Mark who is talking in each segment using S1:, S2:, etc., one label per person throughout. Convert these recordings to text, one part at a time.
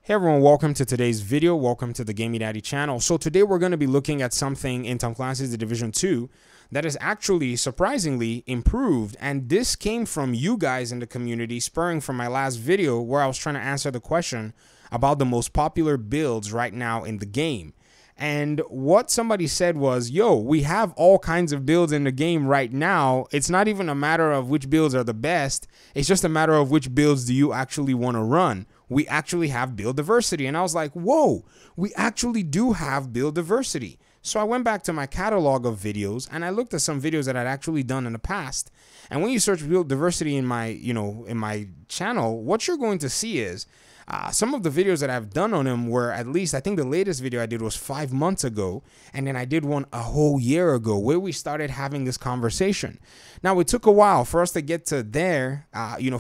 S1: Hey everyone, welcome to today's video. Welcome to the Gaming Daddy channel. So today we're going to be looking at something in Tom Clancy's The Division 2 that is actually surprisingly improved. And this came from you guys in the community, spurring from my last video where I was trying to answer the question about the most popular builds right now in the game. And what somebody said was, yo, we have all kinds of builds in the game right now. It's not even a matter of which builds are the best. It's just a matter of which builds do you actually want to run. We actually have build diversity. And I was like, whoa, we actually do have build diversity. So I went back to my catalog of videos and I looked at some videos that I'd actually done in the past. And when you search build diversity in my, in my channel, what you're going to see is some of the videos that I've done on them were, at least I think the latest video I did was 5 months ago. And then I did one a whole year ago where we started having this conversation. Now, it took a while for us to get to there,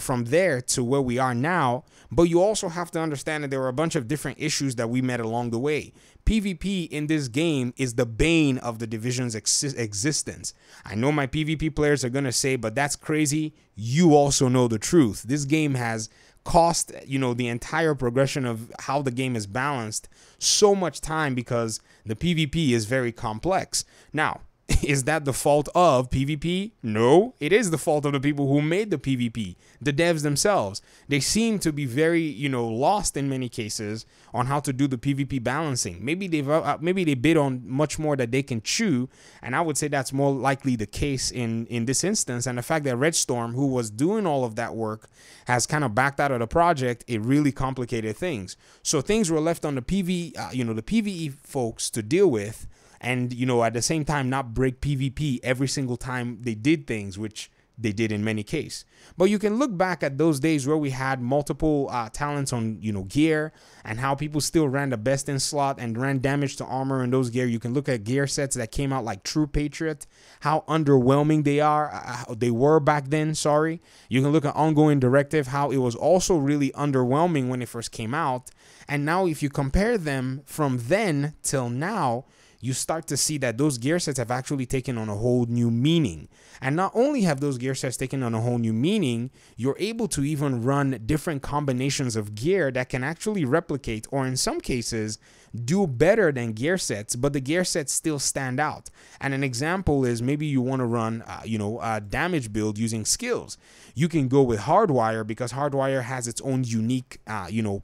S1: from there to where we are now. But you also have to understand that there were a bunch of different issues that we met along the way. PvP in this game is the bane of the Division's existence. I know my PvP players are going to say, but that's crazy. You also know the truth. This game has cost, the entire progression of how the game is balanced so much time because the PvP is very complex. Now, is that the fault of PvP? No, it is the fault of the people who made the PvP, the devs themselves. They seem to be very, lost in many cases on how to do the PvP balancing. Maybe they bid on much more that they can chew, and I would say that's more likely the case in this instance. And the fact that Red Storm, who was doing all of that work, has kind of backed out of the project, it really complicated things. So things were left on the the PvE folks to deal with. And, at the same time, not break PvP every single time they did things, which they did in many cases. But you can look back at those days where we had multiple talents on, gear and how people still ran the best in slot and ran damage to armor in those gear. You can look at gear sets that came out like True Patriot, how underwhelming they were back then, sorry. You can look at Ongoing Directive, how it was also really underwhelming when it first came out. And now if you compare them from then till now, you start to see that those gear sets have actually taken on a whole new meaning. And not only have those gear sets taken on a whole new meaning, you're able to even run different combinations of gear that can actually replicate, or in some cases, do better than gear sets, but the gear sets still stand out. And an example is maybe you want to run, a damage build using skills. You can go with Hardwire because Hardwire has its own unique,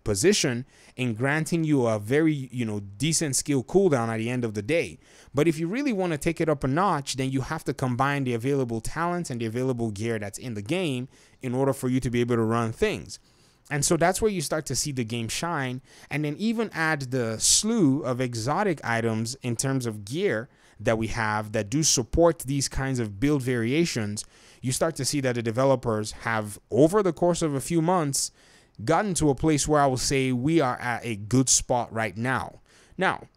S1: position in granting you a very, decent skill cooldown at the end of the day. But if you really want to take it up a notch, then you have to combine the available talents and the available gear that's in the game in order for you to be able to run things. And so that's where you start to see the game shine, and then even add the slew of exotic items in terms of gear that we have that do support these kinds of build variations. You start to see that the developers have, over the course of a few months, gotten to a place where I will say we are at a good spot right now. Now,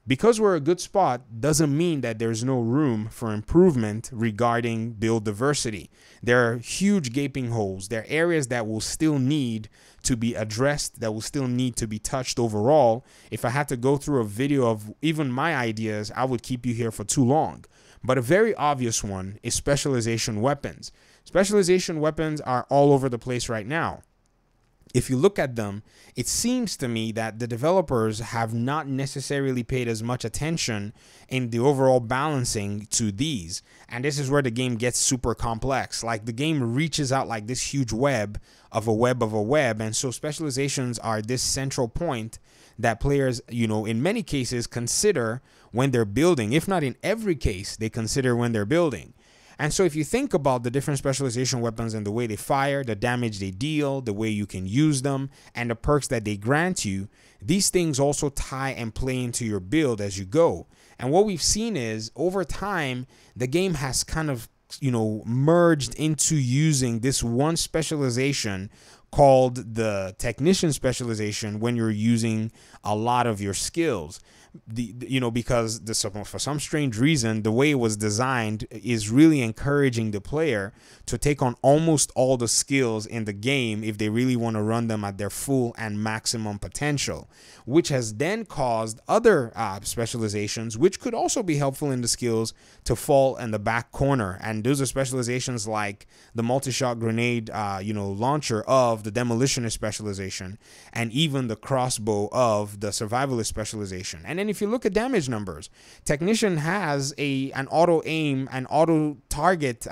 S1: because we're a good spot doesn't mean that there's no room for improvement regarding build diversity. There are huge gaping holes. There are areas that will still need to be addressed, that will still need to be touched overall. If I had to go through a video of even my ideas, I would keep you here for too long. But a very obvious one is specialization weapons. Specialization weapons are all over the place right now. If you look at them, it seems to me that the developers have not necessarily paid as much attention in the overall balancing to these. And this is where the game gets super complex. Like, the game reaches out like this huge web of a web of a web. And so specializations are this central point that players, in many cases consider when they're building. If not in every case, they consider when they're building. And so if you think about the different specialization weapons and the way they fire, the damage they deal, the way you can use them, and the perks that they grant you, these things also tie and play into your build as you go. And what we've seen is, over time, the game has kind of, merged into using this one specialization called the technician specialization when you're using a lot of your skills. Because for some strange reason, the way it was designed is really encouraging the player to take on almost all the skills in the game if they really want to run them at their full and maximum potential, which has then caused other specializations, which could also be helpful in the skills, to fall in the back corner. And those are specializations like the multi-shot grenade, launcher of of the demolitionist specialization, and even the crossbow of the survivalist specialization. And then if you look at damage numbers, technician has an auto aim and auto target,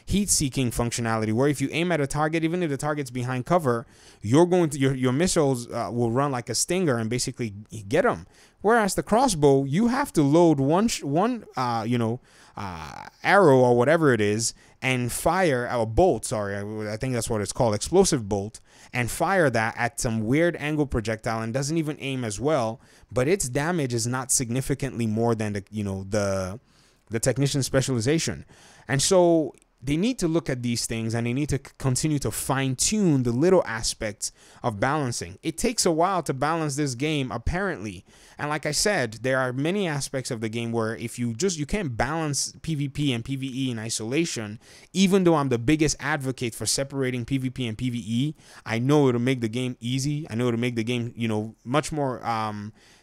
S1: heat seeking functionality, where if you aim at a target, even if the target's behind cover, you're going to your missiles will run like a stinger and basically get them. Whereas the crossbow, you have to load one arrow or whatever it is and fire a bolt. Sorry, I think that's what it's called, explosive bolt, and fire that at some weird angle projectile and doesn't even aim as well. But its damage is not significantly more than the technician specialization, and so they need to look at these things and they need to continue to fine-tune the little aspects of balancing. It takes a while to balance this game, apparently. And like I said, there are many aspects of the game where if you can't balance PvP and PvE in isolation. Even though I'm the biggest advocate for separating PvP and PvE, I know it'll make the game easy. I know it'll make the game, much more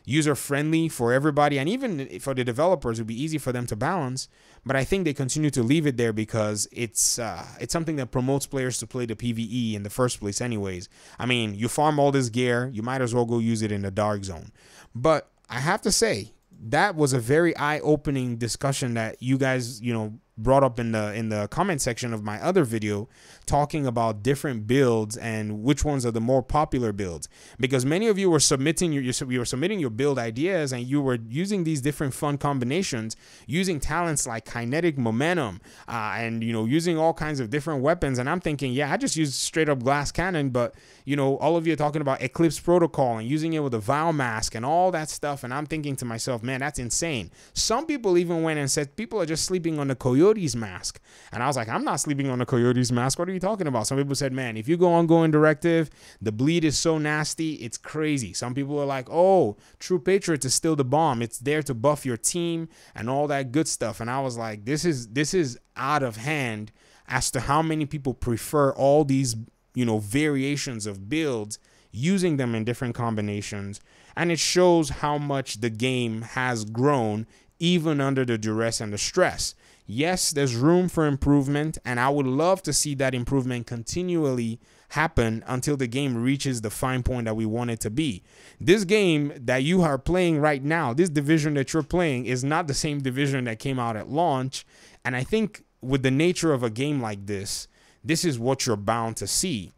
S1: user-friendly for everybody, and even for the developers, it'd be easy for them to balance. But I think they continue to leave it there because it's something that promotes players to play the PvE in the first place anyways. I mean, you farm all this gear, you might as well go use it in the dark zone. But I have to say, that was a very eye-opening discussion that you guys, brought up in the comment section of my other video, talking about different builds and which ones are the more popular builds, because many of you were submitting your build ideas, and you were using these different fun combinations, using talents like kinetic momentum, and using all kinds of different weapons. And I'm thinking, yeah, I just used straight up glass cannon, but all of you are talking about Eclipse Protocol and using it with a Vial Mask and all that stuff, and I'm thinking to myself, man, that's insane. Some people even went and said people are just sleeping on the Coyote's mask, and I was like, I'm not sleeping on the Coyote's mask. What are you talking about? Some people said, man, if you go ongoing directive, the bleed is so nasty, it's crazy. Some people are like, oh, True Patriot is still the bomb. It's there to buff your team and all that good stuff. And I was like, this is out of hand as to how many people prefer all these variations of builds, using them in different combinations. And it shows how much the game has grown even under the duress and the stress. Yes, there's room for improvement, and I would love to see that improvement continually happen until the game reaches the fine point that we want it to be. This game that you are playing right now, this division that you're playing, is not the same division that came out at launch. And I think with the nature of a game like this, this is what you're bound to see.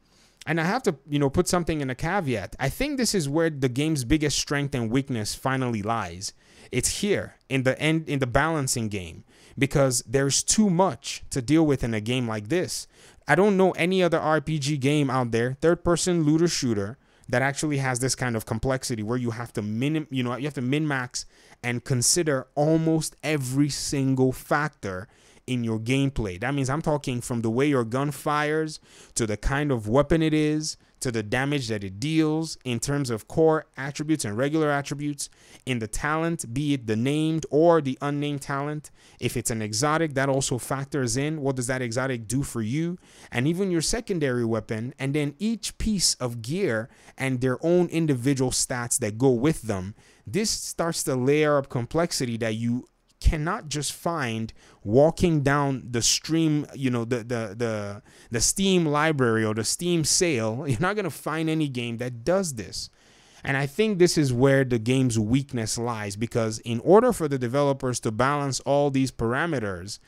S1: And I have to, put something in a caveat. I think this is where the game's biggest strength and weakness finally lies. It's here in the balancing game, because there's too much to deal with in a game like this. I don't know any other RPG game out there, third-person looter shooter, that actually has this kind of complexity where you have to min-max and consider almost every single factor in your gameplay. That means I'm talking from the way your gun fires, to the kind of weapon it is, to the damage that it deals in terms of core attributes and regular attributes, in the talent, be it the named or the unnamed talent. If it's an exotic, that also factors in. What does that exotic do for you? And even your secondary weapon, and then each piece of gear and their own individual stats that go with them. This starts to layer up complexity that you cannot just find walking down the stream, the Steam library or the Steam sale. You're not going to find any game that does this. And I think this is where the game's weakness lies, because in order for the developers to balance all these parameters,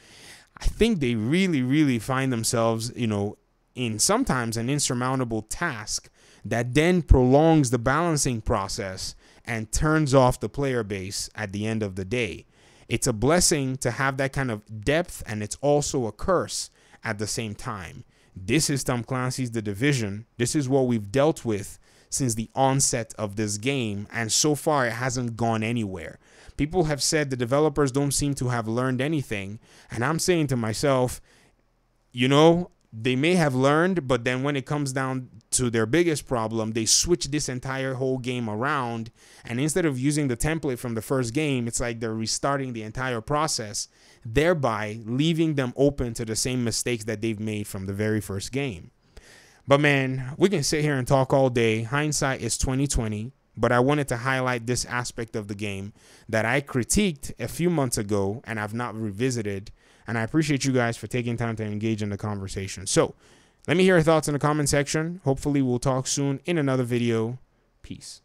S1: I think they really, really find themselves, in sometimes an insurmountable task that then prolongs the balancing process and turns off the player base at the end of the day. It's a blessing to have that kind of depth, and it's also a curse at the same time. This is Tom Clancy's The Division. This is what we've dealt with since the onset of this game, and so far it hasn't gone anywhere. People have said the developers don't seem to have learned anything, and I'm saying to myself, they may have learned, but then when it comes down to their biggest problem, they switch this entire whole game around, and instead of using the template from the first game, it's like they're restarting the entire process, thereby leaving them open to the same mistakes that they've made from the very first game. But man, we can sit here and talk all day. Hindsight is 2020, but I wanted to highlight this aspect of the game that I critiqued a few months ago and I've not revisited. And I appreciate you guys for taking time to engage in the conversation. So Let me hear your thoughts in the comment section. Hopefully we'll talk soon in another video. Peace.